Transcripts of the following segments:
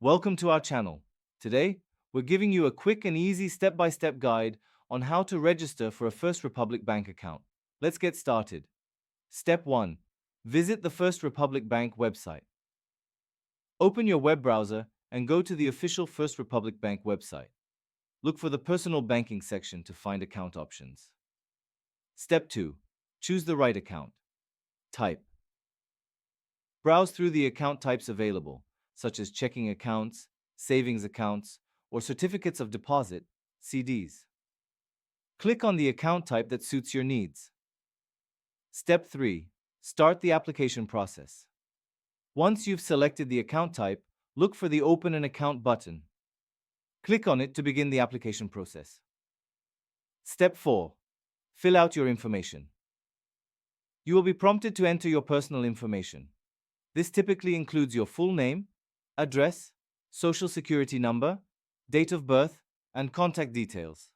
Welcome to our channel. Today, we're giving you a quick and easy step-by-step guide on how to register for a First Republic Bank account. Let's get started. Step 1. Visit the First Republic Bank website. Open your web browser and go to the official First Republic Bank website. Look for the Personal Banking section to find account options. Step 2. Choose the right account. Type. Browse through the account types available, such as checking accounts, savings accounts, or certificates of deposit, CDs. Click on the account type that suits your needs. Step 3. Start the application process. Once you've selected the account type, look for the Open an Account button. Click on it to begin the application process. Step 4. Fill out your information. You will be prompted to enter your personal information. This typically includes your full name, address, social security number, date of birth, and contact details.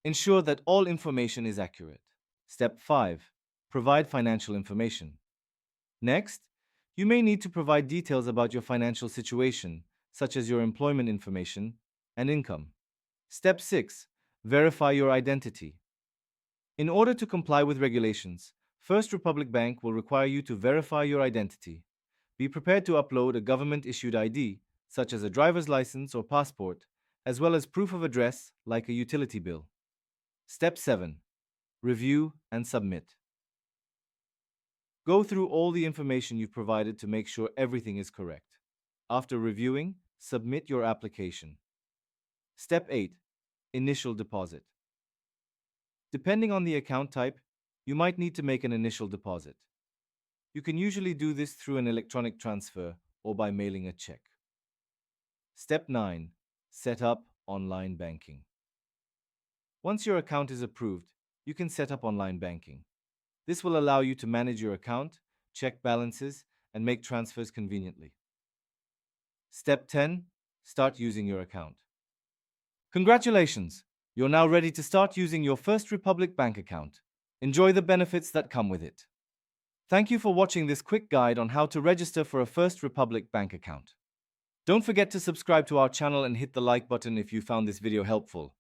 Ensure that all information is accurate. Step 5. Provide financial information. Next, you may need to provide details about your financial situation, such as your employment information and income. Step 6. Verify your identity. In order to comply with regulations, First Republic Bank will require you to verify your identity. Be prepared to upload a government-issued ID, such as a driver's license or passport, as well as proof of address, like a utility bill. Step 7. Review and submit. Go through all the information you've provided to make sure everything is correct. After reviewing, submit your application. Step 8. Initial deposit. Depending on the account type, you might need to make an initial deposit. You can usually do this through an electronic transfer or by mailing a check. Step 9. Set up online banking. Once your account is approved, you can set up online banking. This will allow you to manage your account, check balances, and make transfers conveniently. Step 10. Start using your account. Congratulations! You're now ready to start using your First Republic Bank account. Enjoy the benefits that come with it. Thank you for watching this quick guide on how to register for a First Republic Bank account. Don't forget to subscribe to our channel and hit the like button if you found this video helpful.